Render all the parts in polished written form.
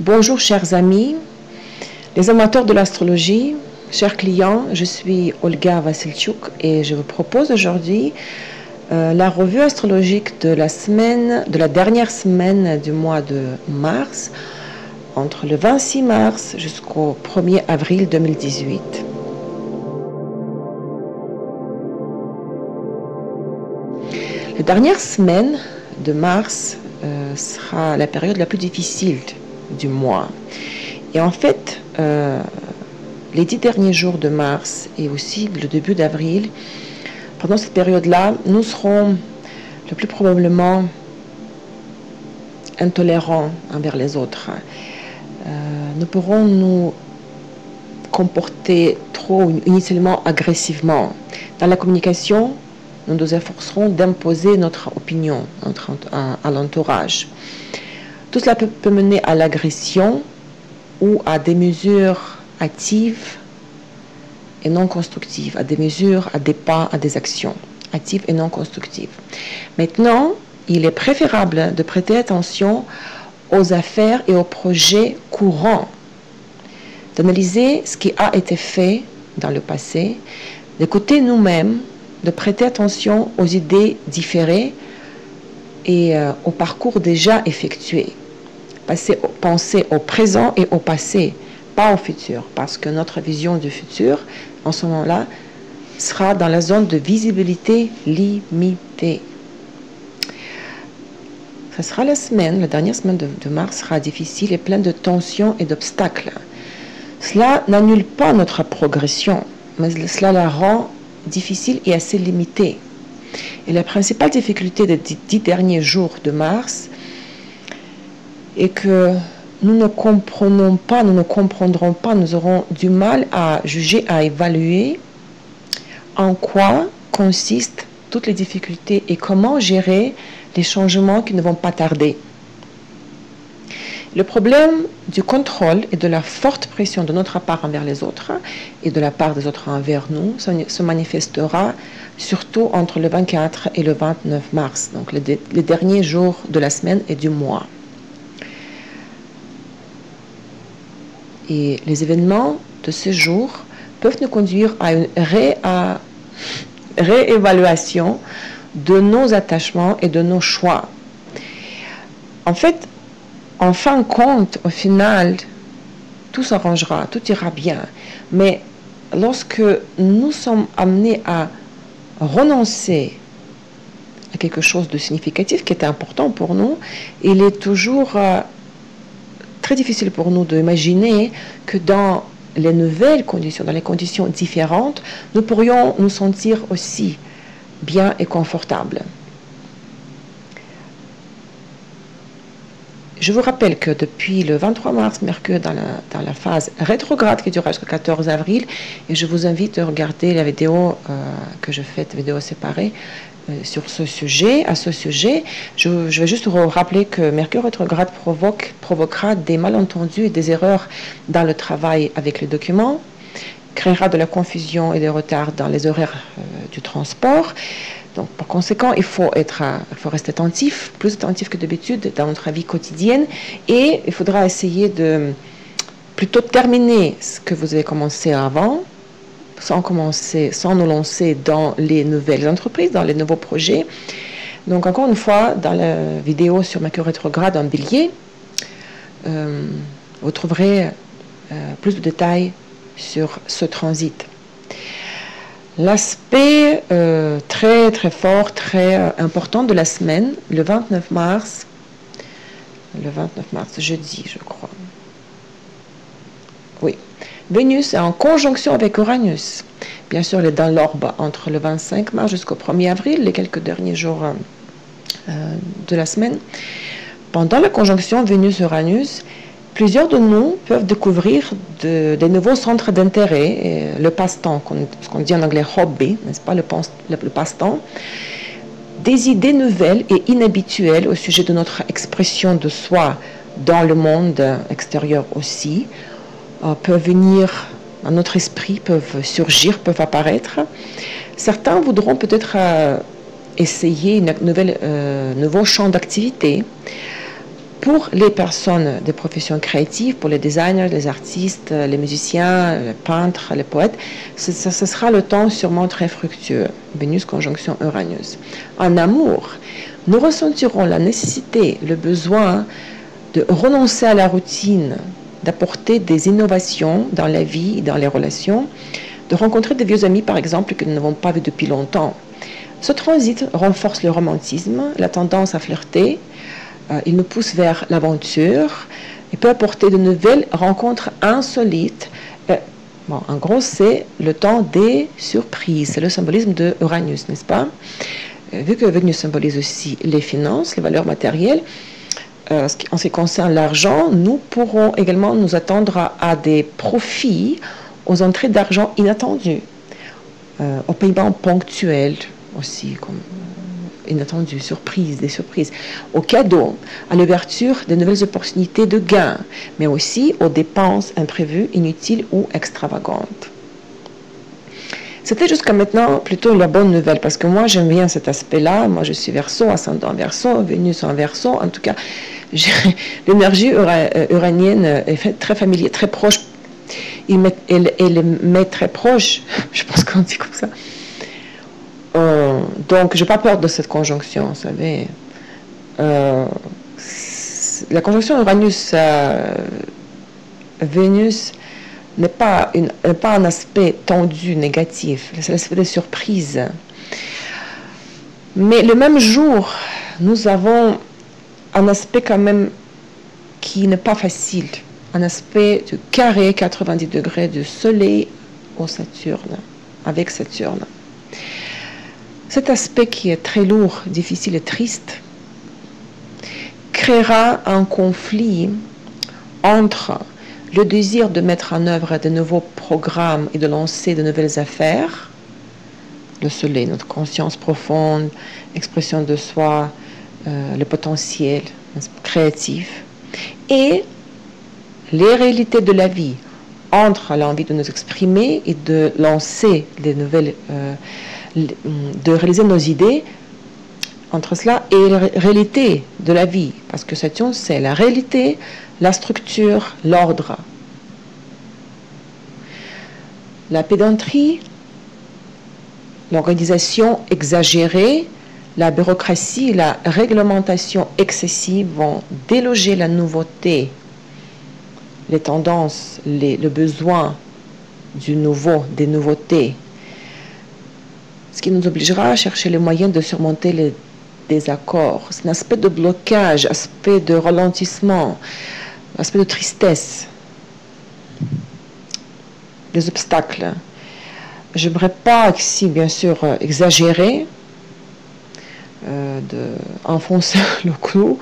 Bonjour chers amis, les amateurs de l'astrologie, chers clients, je suis Olga Vassilchuk et je vous propose aujourd'hui la revue astrologique de la dernière semaine du mois de mars, entre le 26 mars jusqu'au 1er avril 2018. La dernière semaine de mars sera la période la plus difficile du mois. Et en fait, les 10 derniers jours de mars et aussi le début d'avril, pendant cette période-là, nous serons le plus probablement intolérants envers les autres. Nous pourrons nous comporter trop initialement agressivement. Dans la communication, nous nous efforcerons d'imposer notre opinion à l'entourage. Tout cela peut mener à l'agression ou à des mesures hâtives et non constructives, à des mesures, à des pas, à des actions hâtives et non constructives. Maintenant, il est préférable de prêter attention aux affaires et aux projets courants, d'analyser ce qui a été fait dans le passé, d'écouter nous-mêmes, de prêter attention aux idées différées et au parcours déjà effectué. Penser au présent et au passé, pas au futur, parce que notre vision du futur, en ce moment-là, sera dans la zone de visibilité limitée. Ce sera la dernière semaine de mars sera difficile et pleine de tensions et d'obstacles. Cela n'annule pas notre progression, mais cela la rend difficile et assez limitée. Et la principale difficulté des 10 derniers jours de mars est que nous ne comprenons pas, nous ne comprendrons pas, nous aurons du mal à juger, à évaluer en quoi consistent toutes les difficultés et comment gérer les changements qui ne vont pas tarder. Le problème du contrôle et de la forte pression de notre part envers les autres et de la part des autres envers nous se manifestera surtout entre le 24 et le 29 mars, donc les derniers jours de la semaine et du mois. Et les événements de ce jour peuvent nous conduire à une réévaluation de nos attachements et de nos choix. En fait, en fin de compte, au final, tout s'arrangera, tout ira bien. Mais lorsque nous sommes amenés à renoncer à quelque chose de significatif qui est important pour nous, il est toujours très difficile pour nous d'imaginer que dans les nouvelles conditions, dans les conditions différentes, nous pourrions nous sentir aussi bien et confortables. Je vous rappelle que depuis le 23 mars, Mercure dans la phase rétrograde qui durera jusqu'au 14 avril, et je vous invite à regarder la vidéo que je fais, vidéo séparée, sur ce sujet. À ce sujet, je vais juste vous rappeler que Mercure rétrograde provoquera des malentendus et des erreurs dans le travail avec les documents, créera de la confusion et des retards dans les horaires du transport. Donc, par conséquent, il faut rester attentif, plus attentif que d'habitude dans notre vie quotidienne, et il faudra essayer de plutôt terminer ce que vous avez commencé avant, sans nous lancer dans les nouvelles entreprises, dans les nouveaux projets. Donc, encore une fois, dans la vidéo sur Mercure rétrograde en Bélier, vous trouverez plus de détails sur ce transit. L'aspect très très fort, très important de la semaine, le 29 mars, jeudi, je crois. Oui. Vénus est en conjonction avec Uranus. Bien sûr, elle est dans l'orbe entre le 25 mars jusqu'au 1er avril, les quelques derniers jours de la semaine. Pendant la conjonction Vénus-Uranus, plusieurs de nous peuvent découvrir des nouveaux centres d'intérêt, le passe-temps, ce qu'on dit en anglais hobby, n'est-ce pas, le passe-temps, des idées nouvelles et inhabituelles au sujet de notre expression de soi dans le monde extérieur aussi, peuvent venir dans notre esprit, peuvent surgir, peuvent apparaître. Certains voudront peut-être essayer un nouveau champ d'activité. pour les personnes des professions créatives, pour les designers, les artistes, les musiciens, les peintres, les poètes, ce sera le temps sûrement très fructueux. Vénus conjonction Uranus. En amour, nous ressentirons la nécessité, le besoin de renoncer à la routine, d'apporter des innovations dans la vie, dans les relations, de rencontrer de vieux amis, par exemple, que nous n'avons pas vus depuis longtemps. Ce transit renforce le romantisme, la tendance à flirter, il nous pousse vers l'aventure, il peut apporter de nouvelles rencontres insolites. Bon, en gros, c'est le temps des surprises, c'est le symbolisme de Uranus, n'est-ce pas? Vu que Vénus symbolise aussi les finances, les valeurs matérielles, en ce qui concerne l'argent, nous pourrons également nous attendre à des profits, aux entrées d'argent inattendues, aux paiements ponctuels aussi, comme inattendues, surprises, des surprises, aux cadeaux, à l'ouverture de nouvelles opportunités de gains, mais aussi aux dépenses imprévues, inutiles ou extravagantes. C'était jusqu'à maintenant plutôt la bonne nouvelle, parce que moi j'aime bien cet aspect-là. Moi je suis Verseau, ascendant Verseau, Vénus en Verseau. En tout cas, l'énergie uranienne est très familière, très proche. Elle met très proche, je pense qu'on dit comme ça. Donc, je n'ai pas peur de cette conjonction, vous savez. La conjonction Uranus-Vénus n'est pas un aspect tendu, négatif. C'est l'aspect des surprises. Mais le même jour, nous avons un aspect quand même qui n'est pas facile. Un aspect de carré 90 degrés du Soleil au Saturne, avec Saturne. Cet aspect qui est très lourd, difficile et triste, créera un conflit entre le désir de mettre en œuvre de nouveaux programmes et de lancer de nouvelles affaires, le Soleil, notre conscience profonde, expression de soi, le potentiel créatif, et les réalités de la vie, entre l'envie de nous exprimer et de lancer des nouvelles, de réaliser nos idées, entre cela et la réalité de la vie, parce que Saturne, c'est la réalité, la structure, l'ordre. La pédanterie, l'organisation exagérée, la bureaucratie, la réglementation excessive vont déloger la nouveauté, les tendances, le besoin du nouveau, des nouveautés, ce qui nous obligera à chercher les moyens de surmonter les désaccords. C'est un aspect de blocage, aspect de ralentissement, aspect de tristesse, des obstacles. Je n'aimerais pas ici, bien sûr, exagérer, enfoncer le clou,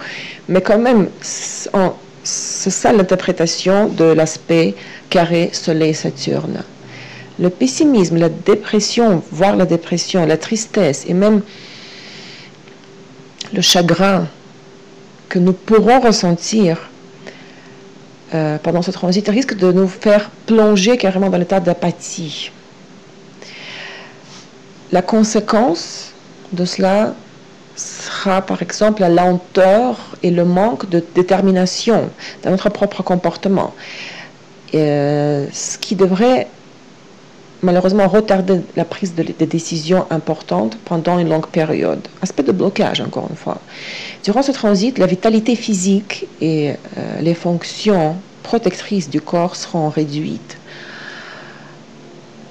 mais quand même, c'est ça l'interprétation de l'aspect carré Soleil-Saturne. Le pessimisme, la dépression, voire la dépression, la tristesse et même le chagrin que nous pourrons ressentir pendant ce transit risque de nous faire plonger carrément dans l'état d'apathie. La conséquence de cela sera par exemple la lenteur et le manque de détermination dans notre propre comportement, ce qui devrait malheureusement retarder la prise de décisions importantes pendant une longue période. Aspect de blocage, encore une fois. Durant ce transit, la vitalité physique et les fonctions protectrices du corps seront réduites.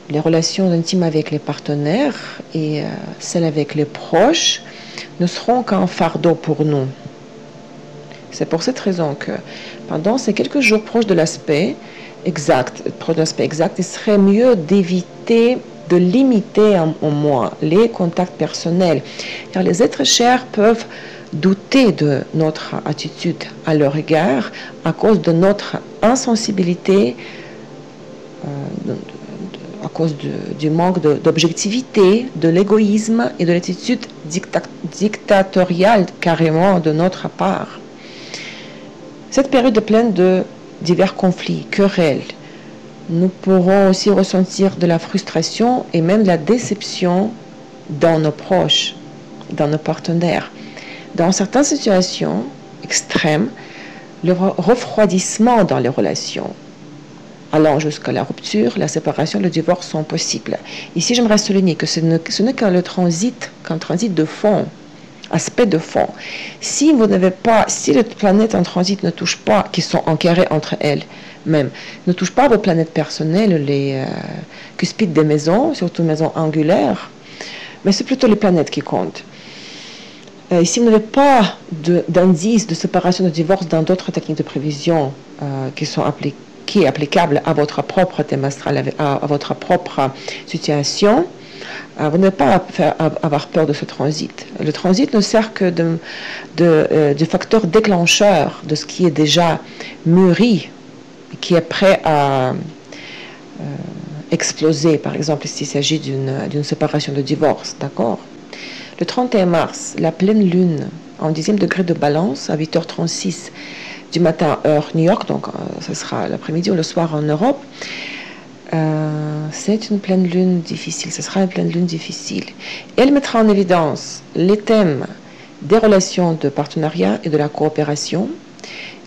Les relations intimes avec les partenaires et celles avec les proches ne seront qu'un fardeau pour nous. C'est pour cette raison que pendant ces quelques jours proches de l'aspect exact, il serait mieux d'éviter, de limiter au moins les contacts personnels, car les êtres chers peuvent douter de notre attitude à leur égard à cause de notre insensibilité, à cause du manque d'objectivité, de l'égoïsme et de l'attitude dictatoriale carrément de notre part. Cette période est pleine de divers conflits, querelles. Nous pourrons aussi ressentir de la frustration et même de la déception dans nos proches, dans nos partenaires. Dans certaines situations extrêmes, le refroidissement dans les relations, allant jusqu'à la rupture, la séparation, le divorce sont possibles. Ici, j'aimerais souligner que ce n'est qu'un transit de fond, aspect de fond. Si vous n'avez pas, si les planètes en transit ne touchent pas, qui sont en carré entre elles même, ne touchent pas vos planètes personnelles, les cuspides des maisons, surtout maisons angulaires, mais c'est plutôt les planètes qui comptent. Si vous n'avez pas d'indices de séparation, de divorce dans d'autres techniques de prévision qui sont applicables à votre propre thème astral, à votre propre situation, vous n'avez pas à avoir peur de ce transit. Le transit ne sert que de facteur déclencheur de ce qui est déjà mûri, qui est prêt à exploser, par exemple, s'il s'agit d'une séparation de divorce, d'accord? Le 31 mars, la pleine lune en 10e degré de balance à 8h36 du matin, heure New York, donc ce sera l'après-midi ou le soir en Europe. C'est une pleine lune difficile, ce sera une pleine lune difficile. Elle mettra en évidence les thèmes des relations de partenariat et de la coopération.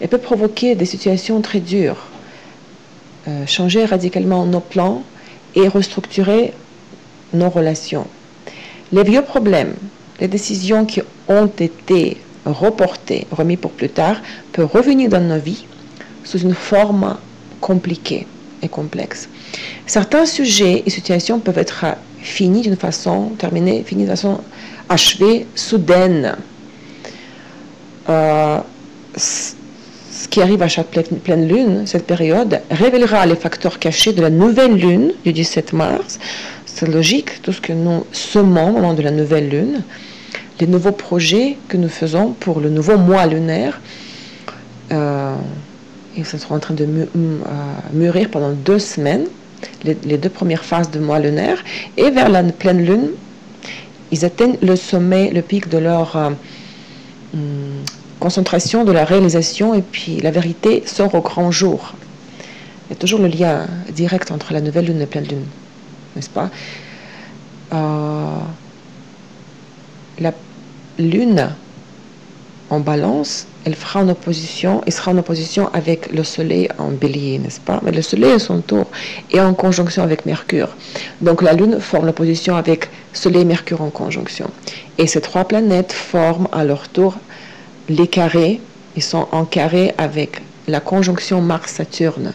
Elle peut provoquer des situations très dures, changer radicalement nos plans et restructurer nos relations. Les vieux problèmes, les décisions qui ont été reportées, remis pour plus tard, peuvent revenir dans nos vies sous une forme compliquée et complexe. Certains sujets et situations peuvent être finis d'une façon terminée, finis de façon achevée, soudaine. Ce qui arrive à chaque pleine lune, cette période, révélera les facteurs cachés de la nouvelle lune du 17 mars. C'est logique, tout ce que nous semons au moment de la nouvelle lune, les nouveaux projets que nous faisons pour le nouveau mois lunaire, ils sont en train de mûrir pendant 2 semaines, les 2 premières phases du mois lunaire, et vers la pleine lune, ils atteignent le sommet, le pic de leur concentration, de la réalisation, et puis la vérité sort au grand jour. Il y a toujours le lien direct entre la nouvelle lune et la pleine lune, n'est-ce pas? La lune en balance, elle sera en opposition avec le soleil en bélier, n'est-ce pas? Mais le soleil à son tour est en conjonction avec Mercure. Donc la lune forme l'opposition avec soleil et Mercure en conjonction. Et ces 3 planètes forment à leur tour les carrés. Ils sont en carré avec la conjonction Mars-Saturne.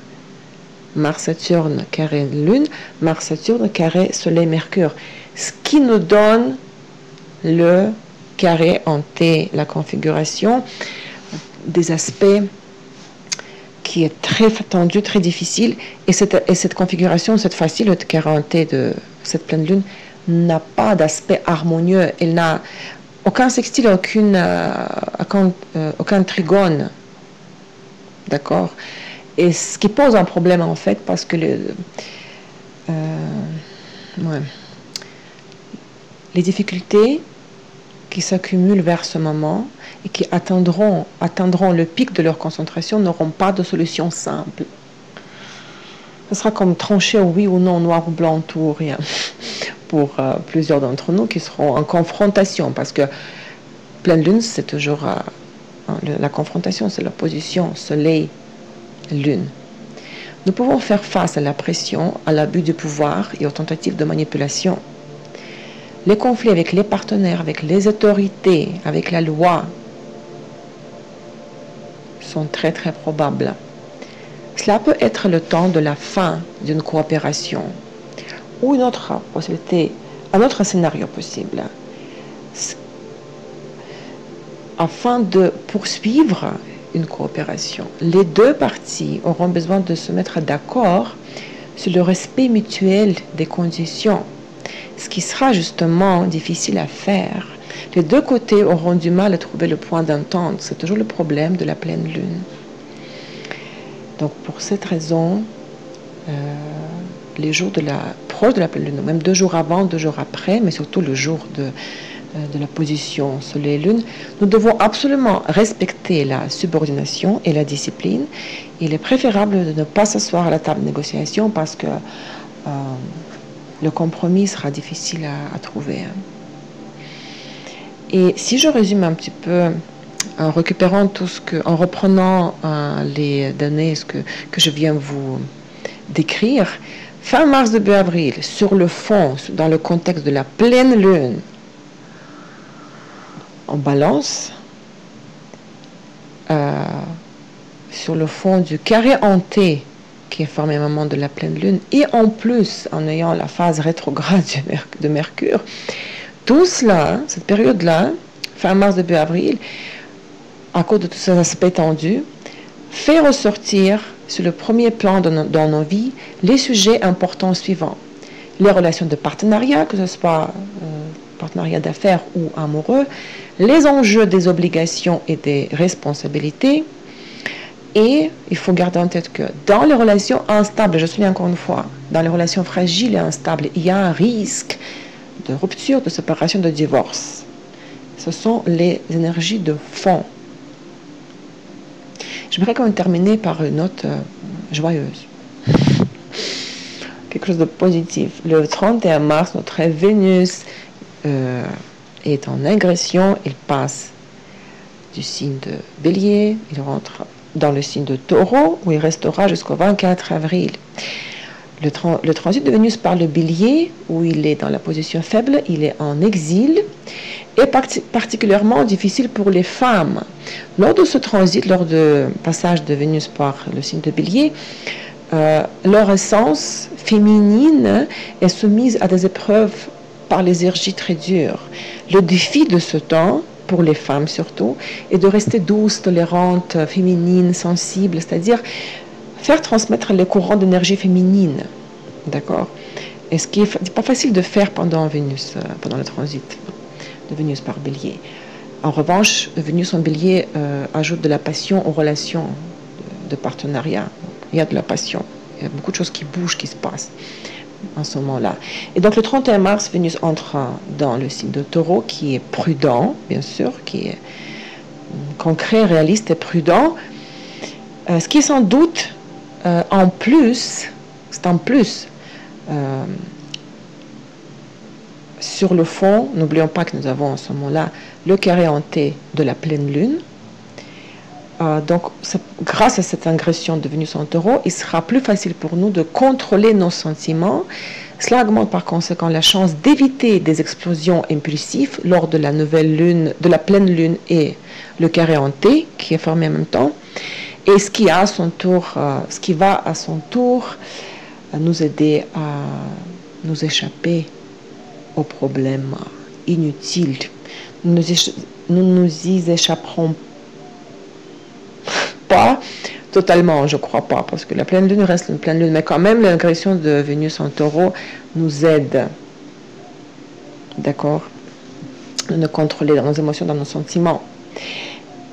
Mars-Saturne carré lune, Mars-Saturne carré soleil-Mercure. Ce qui nous donne le carré en T, la configuration des aspects qui est très tendu, très difficile. Et cette configuration, cette fois-ci, le carré en T de cette pleine lune, n'a pas d'aspect harmonieux. Elle n'a aucun sextile, aucun trigone. D'accord? Et ce qui pose un problème, en fait, parce que les difficultés qui s'accumulent vers ce moment et qui atteindront le pic de leur concentration n'auront pas de solution simple. Ce sera comme trancher oui ou non, noir ou blanc, tout ou rien, pour plusieurs d'entre nous qui seront en confrontation, parce que pleine lune, c'est toujours la confrontation, c'est l'opposition, soleil, lune. Nous pouvons faire face à la pression, à l'abus du pouvoir et aux tentatives de manipulation. Les conflits avec les partenaires, avec les autorités, avec la loi sont très très probables. Cela peut être le temps de la fin d'une coopération ou une autre possibilité, un autre scénario possible. Afin de poursuivre une coopération, les 2 parties auront besoin de se mettre d'accord sur le respect mutuel des conditions, ce qui sera justement difficile à faire. Les 2 côtés auront du mal à trouver le point d'entente. C'est toujours le problème de la pleine lune. Donc pour cette raison, les jours proche de la pleine lune, même 2 jours avant, 2 jours après, mais surtout le jour de la position soleil-lune, nous devons absolument respecter la subordination et la discipline. Il est préférable de ne pas s'asseoir à la table de négociation parce que le compromis sera difficile à trouver. Et si je résume un petit peu en récupérant tout ce que, en reprenant les données que je viens vous décrire, fin mars, début avril, sur le fond, dans le contexte de la pleine lune, en balance, sur le fond du carré hanté qui est formé au moment de la pleine lune, et en plus en ayant la phase rétrograde de Mercure, tout cela, cette période-là, fin mars, début avril, à cause de tous ces aspects tendus, fait ressortir sur le premier plan dans nos vies les sujets importants suivants. Les relations de partenariat, que ce soit partenariat d'affaires ou amoureux, les enjeux des obligations et des responsabilités. Et il faut garder en tête que dans les relations instables, je souligne encore une fois, dans les relations fragiles et instables, il y a un risque de rupture, de séparation, de divorce. Ce sont les énergies de fond. J'aimerais quand même terminer par une note joyeuse. Quelque chose de positif. Le 31 mars, notre Vénus est en ingression. Il passe du signe de Bélier. Il rentre dans le signe de Taureau, où il restera jusqu'au 24 avril. Le transit de Vénus par le Bélier, où il est dans la position faible, il est en exil, est particulièrement difficile pour les femmes. Lors de ce transit, lors du passage de Vénus par le signe de Bélier, leur essence féminine est soumise à des épreuves par les énergies très dures. Le défi de ce temps, pour les femmes surtout, est de rester douce, tolérante, féminine, sensible, c'est-à-dire faire transmettre les courants d'énergie féminine. D'accord? Et ce qui n'est pas facile de faire pendant Vénus, pendant le transit de Vénus par Bélier. En revanche, Vénus en Bélier ajoute de la passion aux relations de partenariat. Il y a de la passion. Il y a beaucoup de choses qui bougent, qui se passent en ce moment-là. Et donc le 31 mars, Vénus entre dans le signe de Taureau, qui est prudent, bien sûr, qui est concret, réaliste et prudent. Ce qui est sans doute en plus, c'est en plus. Sur le fond, n'oublions pas que nous avons en ce moment-là le carré hanté de la pleine lune. Donc, grâce à cette ingression de Vénus en Taureau, il sera plus facile pour nous de contrôler nos sentiments. Cela augmente par conséquent la chance d'éviter des explosions impulsives lors de la nouvelle lune, de la pleine lune et le carré hanté qui est formé en même temps. Et ce qui va à son tour nous aider à nous échapper aux problèmes inutiles. Nous nous y échapperons pas totalement, je crois pas, parce que la pleine lune reste une pleine lune, mais quand même l'ingression de Vénus en Taureau nous aide, d'accord, à nous contrôler dans nos émotions, dans nos sentiments.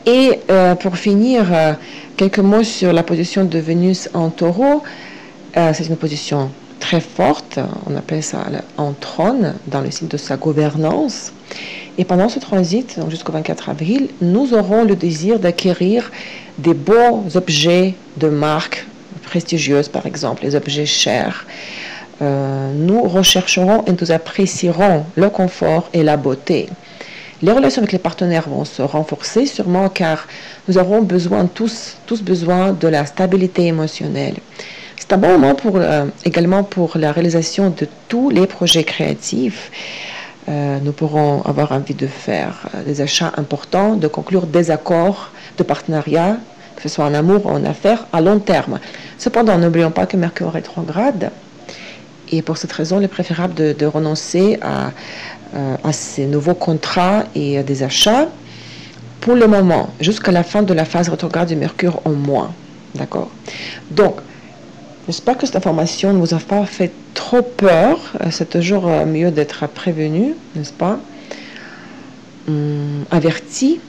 Et pour finir, quelques mots sur la position de Vénus en Taureau. C'est une position très forte, on appelle ça en trône, dans le signe de sa gouvernance. Et pendant ce transit, jusqu'au 24 avril, nous aurons le désir d'acquérir des beaux objets de marque prestigieuses, par exemple, les objets chers. Nous rechercherons et nous apprécierons le confort et la beauté. Les relations avec les partenaires vont se renforcer, sûrement car nous aurons besoin, tous besoin de la stabilité émotionnelle. C'est un bon moment également pour la réalisation de tous les projets créatifs. Nous pourrons avoir envie de faire des achats importants, de conclure des accords de partenariat, que ce soit en amour ou en affaires, à long terme. Cependant, n'oublions pas que Mercure est rétrograde. Et pour cette raison, il est préférable de renoncer à ces nouveaux contrats et à des achats pour le moment, jusqu'à la fin de la phase rétrograde du Mercure au moins. D'accord? Donc, j'espère que cette information ne vous a pas fait trop peur. C'est toujours mieux d'être prévenu, n'est-ce pas? Averti.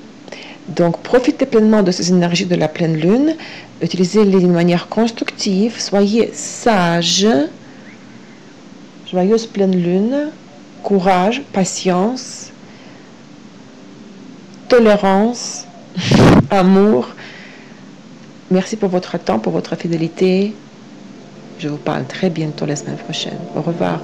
Donc, profitez pleinement de ces énergies de la pleine lune. Utilisez-les d'une manière constructive. Soyez sages. Joyeuse pleine lune. Courage, patience, tolérance, amour. Merci pour votre temps, pour votre fidélité. Je vous parle très bientôt la semaine prochaine. Au revoir.